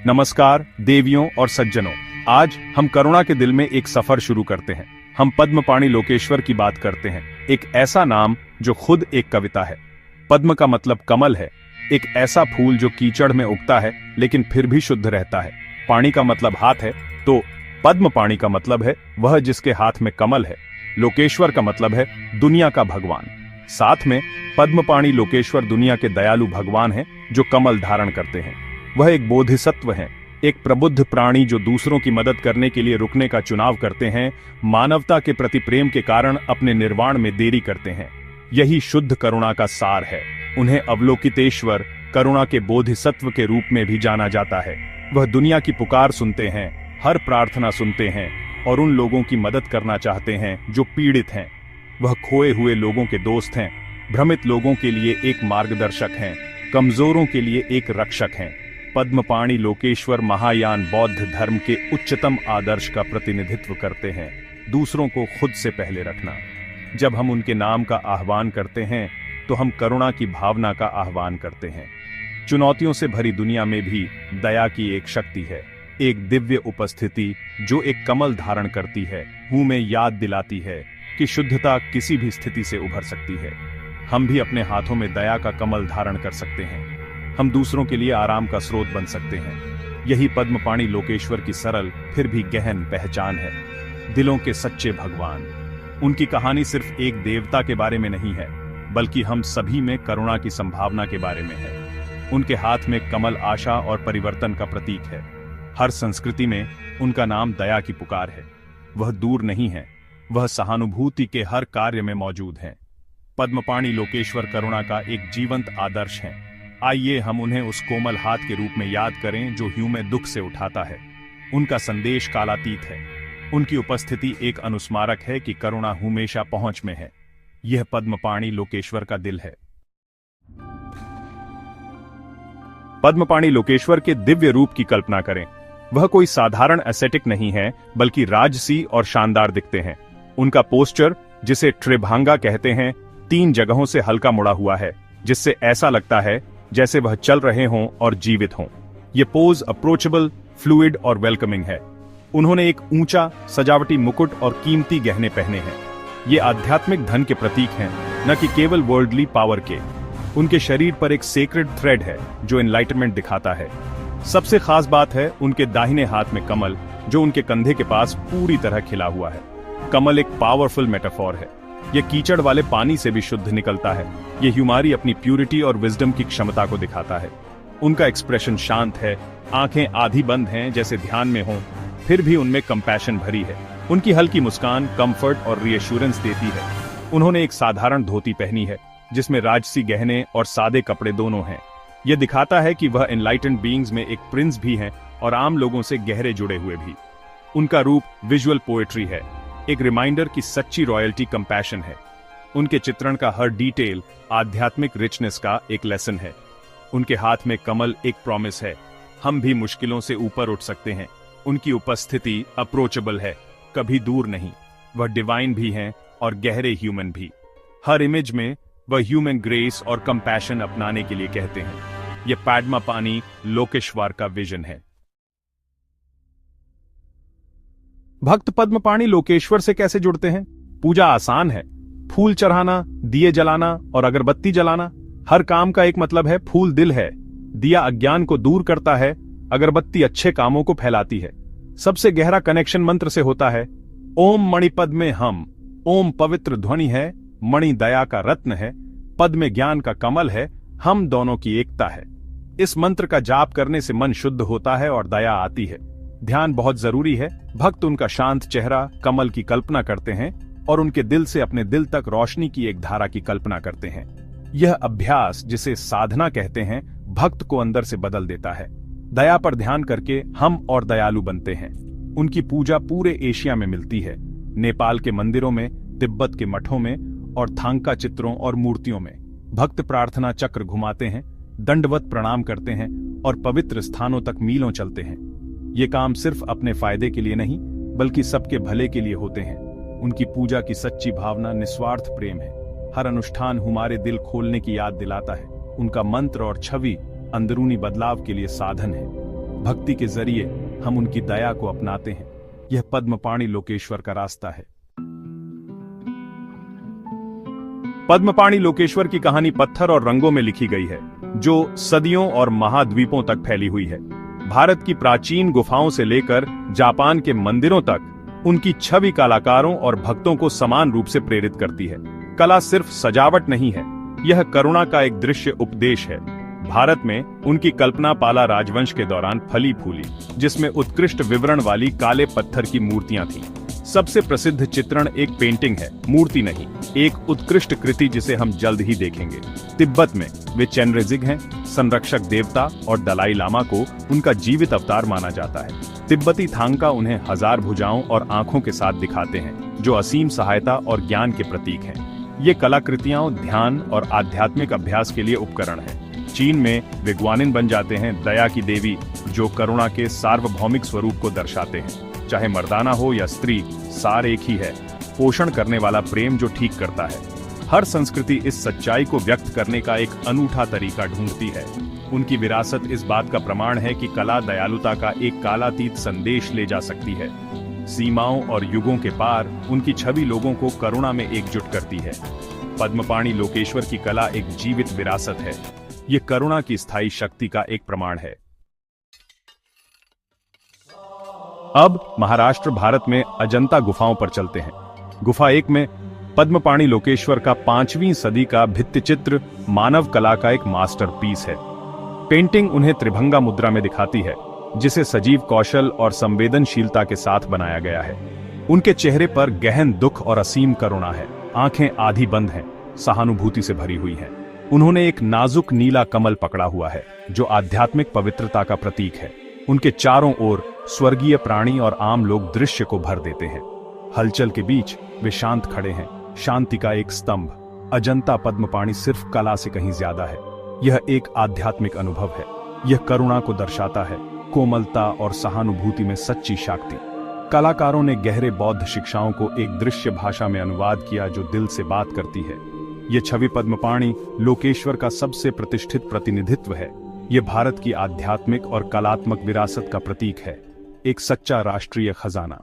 नमस्कार देवियों और सज्जनों। आज हम करुणा के दिल में एक सफर शुरू करते हैं। हम पद्मपाणि लोकेश्वर की बात करते हैं, एक ऐसा नाम जो खुद एक कविता है। पद्म का मतलब कमल है, एक ऐसा फूल जो कीचड़ में उगता है लेकिन फिर भी शुद्ध रहता है। पाणी का मतलब हाथ है, तो पद्मपाणि का मतलब है वह जिसके हाथ में कमल है। लोकेश्वर का मतलब है दुनिया का भगवान। साथ में पद्मपाणि लोकेश्वर दुनिया के दयालु भगवान हैं जो कमल धारण करते हैं। वह एक बोधिसत्व हैं, एक प्रबुद्ध प्राणी जो दूसरों की मदद करने के लिए रुकने का चुनाव करते हैं, मानवता के प्रति प्रेम के कारण अपने निर्वाण में देरी करते हैं। यही शुद्ध करुणा का सार है। उन्हें अवलोकितेश्वर, करुणा के बोधिसत्व के रूप में भी जाना जाता है। वह दुनिया की पुकार सुनते हैं, हर प्रार्थना सुनते हैं और उन लोगों की मदद करना चाहते हैं जो पीड़ित हैं। वह खोए हुए लोगों के दोस्त हैं, भ्रमित लोगों के लिए एक मार्गदर्शक हैं, कमजोरों के लिए एक रक्षक हैं। पद्मपाणि लोकेश्वर महायान बौद्ध धर्म के उच्चतम आदर्श का प्रतिनिधित्व करते हैं, दूसरों को खुद से पहले रखना। जब हम उनके नाम का आह्वान करते हैं तो हम करुणा की भावना का आह्वान करते हैं। चुनौतियों से भरी दुनिया में भी दया की एक शक्ति है, एक दिव्य उपस्थिति जो एक कमल धारण करती है, मुंह में याद दिलाती है कि शुद्धता किसी भी स्थिति से उभर सकती है। हम भी अपने हाथों में दया का कमल धारण कर सकते हैं। हम दूसरों के लिए आराम का स्रोत बन सकते हैं। यही पद्मपाणि लोकेश्वर की सरल फिर भी गहन पहचान है। दिलों के सच्चे भगवान। उनकी कहानी सिर्फ एक देवता के बारे में नहीं है, बल्कि हम सभी में करुणा की संभावना के बारे में है। उनके हाथ में कमल आशा और परिवर्तन का प्रतीक है। हर संस्कृति में उनका नाम दया की पुकार है। वह दूर नहीं है, वह सहानुभूति के हर कार्य में मौजूद है। पद्मपाणि लोकेश्वर करुणा का एक जीवंत आदर्श है। आइए हम उन्हें उस कोमल हाथ के रूप में याद करें जो ह्यू में दुख से उठाता है। उनका संदेश कालातीत है। उनकी उपस्थिति एक अनुस्मारक है कि करुणा हमेशा पहुंच में है। यह पद्मपाणि लोकेश्वर का दिल है। पद्मपाणि लोकेश्वर के दिव्य रूप की कल्पना करें। वह कोई साधारण एस्थेटिक नहीं है, बल्कि राजसी और शानदार दिखते हैं। उनका पोस्चर, जिसे त्रिभंगा कहते हैं, 3 जगहों से हल्का मुड़ा हुआ है, जिससे ऐसा लगता है जैसे वह चल रहे हों और जीवित हों। ये पोज अप्रोचेबल, फ्लूइड और वेलकमिंग है। उन्होंने एक ऊंचा सजावटी मुकुट और कीमती गहने पहने हैं। ये आध्यात्मिक धन के प्रतीक हैं, न कि केवल वर्ल्डली पावर के। उनके शरीर पर एक सेक्रेड थ्रेड है जो एनलाइटमेंट दिखाता है। सबसे खास बात है उनके दाहिने हाथ में कमल, जो उनके कंधे के पास पूरी तरह खिला हुआ है। कमल एक पावरफुल मेटाफोर है। यह कीचड़ वाले पानी से भी शुद्ध निकलता है। यह ह्यूमारी अपनी प्यूरिटी और विजडम की क्षमता को दिखाता है। उनका एक्सप्रेशन शांत है, आंखें आधी बंद हैं जैसे ध्यान में हों, फिर भी उनमें कंपैशन भरी है। उनकी हल्की मुस्कान कंफर्ट और रीअश्योरेंस देती है। उन्होंने एक साधारण धोती पहनी है जिसमें राजसी गहने और सादे कपड़े दोनों हैं। यह दिखाता है कि वह एनलाइटेंड बीइंग्स में एक प्रिंस भी हैं और आम लोगों से गहरे जुड़े हुए भी। उनका रूप विजुअल पोएट्री है, एक रिमाइंडर की सच्ची रॉयल्टी कंपैशन है। उनके चित्रण का हर डिटेल आध्यात्मिक रिचनेस का एक लेसन है। उनके हाथ में कमल एक प्रॉमिस है, हम भी मुश्किलों से ऊपर उठ सकते हैं। उनकी उपस्थिति अप्रोचेबल है, कभी दूर नहीं। वह डिवाइन भी हैं और गहरे ह्यूमन भी। हर इमेज में वह ह्यूमन ग्रेस और कंपैशन अपनाने के लिए कहते हैं। यह पद्मपाणि लोकेश्वर का विजन है। भक्त पद्मपाणि लोकेश्वर से कैसे जुड़ते हैं? पूजा आसान है। फूल चढ़ाना, दिए जलाना और अगरबत्ती जलाना। हर काम का एक मतलब है। फूल दिल है, दिया अज्ञान को दूर करता है, अगरबत्ती अच्छे कामों को फैलाती है। सबसे गहरा कनेक्शन मंत्र से होता है। ओम मणिपद में हम। ओम पवित्र ध्वनि है, मणि दया का रत्न है, पद में ज्ञान का कमल है, हम दोनों की एकता है। इस मंत्र का जाप करने से मन शुद्ध होता है और दया आती है। ध्यान बहुत जरूरी है। भक्त उनका शांत चेहरा, कमल की कल्पना करते हैं और उनके दिल से अपने दिल तक रोशनी की एक धारा की कल्पना करते हैं। यह अभ्यास, जिसे साधना कहते हैं, भक्त को अंदर से बदल देता है। दया पर ध्यान करके हम और दयालु बनते हैं। उनकी पूजा पूरे एशिया में मिलती है, नेपाल के मंदिरों में, तिब्बत के मठों में और थांका चित्रों और मूर्तियों में। भक्त प्रार्थना चक्र घुमाते हैं, दंडवत प्रणाम करते हैं और पवित्र स्थानों तक मीलों चलते हैं। ये काम सिर्फ अपने फायदे के लिए नहीं, बल्कि सबके भले के लिए होते हैं। उनकी पूजा की सच्ची भावना निस्वार्थ प्रेम है। हर अनुष्ठान हमारे दिल खोलने की याद दिलाता है। उनका मंत्र और छवि अंदरूनी बदलाव के लिए साधन है। भक्ति के जरिए हम उनकी दया को अपनाते हैं। यह पद्मपाणि लोकेश्वर का रास्ता है। पद्मपाणि लोकेश्वर की कहानी पत्थर और रंगों में लिखी गई है, जो सदियों और महाद्वीपों तक फैली हुई है। भारत की प्राचीन गुफाओं से लेकर जापान के मंदिरों तक उनकी छवि कलाकारों और भक्तों को समान रूप से प्रेरित करती है। कला सिर्फ सजावट नहीं है, यह करुणा का एक दृश्य उपदेश है। भारत में उनकी कल्पना पाला राजवंश के दौरान फली फूली, जिसमें उत्कृष्ट विवरण वाली काले पत्थर की मूर्तियां थीं। सबसे प्रसिद्ध चित्रण एक पेंटिंग है, मूर्ति नहीं, एक उत्कृष्ट कृति जिसे हम जल्द ही देखेंगे। तिब्बत में वे चेनरेजिग हैं, संरक्षक देवता, और दलाई लामा को उनका जीवित अवतार माना जाता है। तिब्बती थांका उन्हें 1000 भुजाओं और आंखों के साथ दिखाते हैं, जो असीम सहायता और ज्ञान के प्रतीक हैं। ये कलाकृतियां ध्यान और आध्यात्मिक अभ्यास के लिए उपकरण हैं। चीन में वे ग्वानिन बन जाते हैं, दया की देवी, जो करुणा के सार्वभौमिक स्वरूप को दर्शाते हैं। चाहे मर्दाना हो या स्त्री, सार एक ही है, पोषण करने वाला प्रेम जो ठीक करता है। हर संस्कृति इस सच्चाई को व्यक्त करने का एक अनूठा तरीका ढूंढती है। उनकी विरासत इस बात का प्रमाण है कि कला दयालुता का एक कालातीत संदेश ले जा सकती है। सीमाओं और युगों के पार उनकी छवि लोगों को करुणा में एकजुट करती है। पद्मपाणि लोकेश्वर की कला एक जीवित विरासत है। ये करुणा की स्थायी शक्ति का एक प्रमाण है। अब महाराष्ट्र भारत में अजंता गुफाओं पर चलते हैं। गुफा 1 में पद्मपाणि लोकेश्वर का 5वीं सदी का भित्तिचित्र मानव कला का एक मास्टरपीस है। पेंटिंग उन्हें त्रिभंगा मुद्रा में दिखाती है, जिसे सजीव कौशल और संवेदनशीलता के साथ बनाया गया है। उनके चेहरे पर गहन दुख और असीम करुणा है। आंखें आधी बंद हैं, सहानुभूति से भरी हुई हैं। उन्होंने एक नाजुक नीला कमल पकड़ा हुआ है, जो आध्यात्मिक पवित्रता का प्रतीक है। उनके चारों ओर स्वर्गीय प्राणी और आम लोग दृश्य को भर देते हैं। हलचल के बीच वे शांत खड़े हैं, शांति का एक स्तंभ। अजंता पद्मपाणि सिर्फ कला से कहीं ज्यादा है। यह एक आध्यात्मिक अनुभव है। यह करुणा को दर्शाता है, कोमलता और सहानुभूति में सच्ची शक्ति। कलाकारों ने गहरे बौद्ध शिक्षाओं को एक दृश्य भाषा में अनुवाद किया, जो दिल से बात करती है। यह छवि पद्मपाणि लोकेश्वर का सबसे प्रतिष्ठित प्रतिनिधित्व है। यह भारत की आध्यात्मिक और कलात्मक विरासत का प्रतीक है, एक सच्चा राष्ट्रीय खजाना।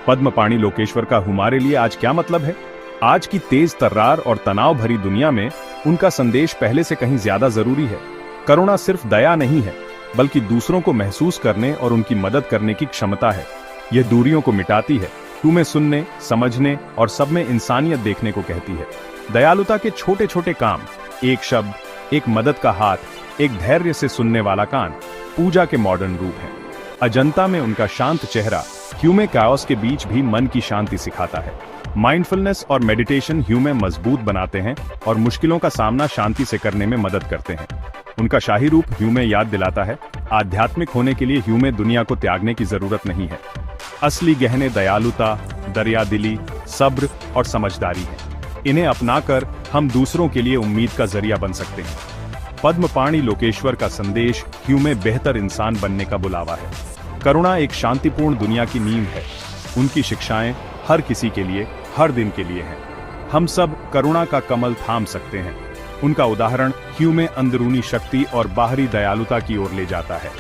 पद्मपाणि लोकेश्वर का हमारे लिए आज क्या मतलब है? आज की तेज तर्रार और तनाव भरी दुनिया में उनका संदेश पहले से कहीं ज्यादा जरूरी है। करुणा सिर्फ दया नहीं है, बल्कि दूसरों को महसूस करने और उनकी मदद करने की क्षमता है। यह दूरियों को मिटाती है, तुम्हें सुनने, समझने और सब में इंसानियत देखने को कहती है। दयालुता के छोटे छोटे काम, एक शब्द, एक मदद का हाथ, एक धैर्य से सुनने वाला कान, पूजा के मॉडर्न रूप हैं। अजंता में उनका शांत चेहरा ह्यूमे काओस के बीच भी मन की शांति सिखाता है। माइंडफुलनेस और मेडिटेशन ह्यूमे मजबूत बनाते हैं और मुश्किलों का सामना शांति से करने में मदद करते हैं। उनका शाही रूप ह्यूमे याद दिलाता है, आध्यात्मिक होने के लिए ह्यूमे दुनिया को त्यागने की जरूरत नहीं है। असली गहने दयालुता, दरियादिली, सब्र और समझदारी हैं। इन्हें अपनाकर हम दूसरों के लिए उम्मीद का जरिया बन सकते हैं। पद्मपाणि लोकेश्वर का संदेश ह्यूमे बेहतर इंसान बनने का बुलावा है। करुणा एक शांतिपूर्ण दुनिया की नींव है। उनकी शिक्षाएं हर किसी के लिए, हर दिन के लिए हैं। हम सब करुणा का कमल थाम सकते हैं। उनका उदाहरण ह्यूमे अंदरूनी शक्ति और बाहरी दयालुता की ओर ले जाता है।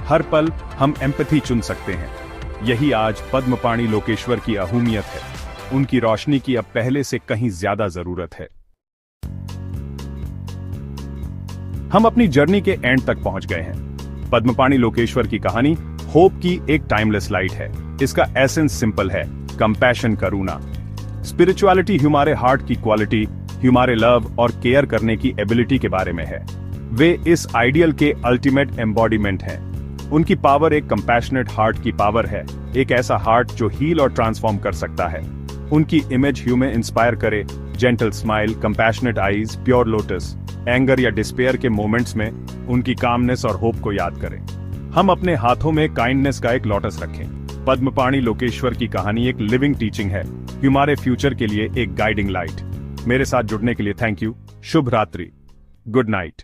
हर पल हम एम्पैथी चुन सकते हैं। यही आज पद्मपाणि लोकेश्वर की अहमियत है। उनकी रोशनी की अब पहले से कहीं ज्यादा जरूरत है। हम अपनी जर्नी के एंड तक पहुंच गए हैं। पद्मपाणि लोकेश्वर की कहानी होप की एक टाइमलेस लाइट है। इसका एसेंस सिंपल है, कंपैशन, करुणा। स्पिरिचुअलिटी हमारे हार्ट की क्वालिटी, हमारे लव और केयर करने की एबिलिटी के बारे में है। वे इस आइडियल के अल्टीमेट एम्बॉडीमेंट हैं। उनकी पावर एक कंपैशनेट हार्ट की पावर है, एक ऐसा हार्ट जो हील और ट्रांसफॉर्म कर सकता है। उनकी इमेज ह्यूमे इंस्पायर करे, gentle smile, compassionate eyes, pure lotus. Anger या डिस्पेयर के मोमेंट्स में उनकी कामनेस और होप को याद करें। हम अपने हाथों में काइंडनेस का एक लोटस रखें। पद्मपाणि लोकेश्वर की कहानी एक लिविंग टीचिंग है, हमारे फ्यूचर के लिए एक गाइडिंग लाइट। मेरे साथ जुड़ने के लिए थैंक यू। शुभ रात्रि, गुड नाइट।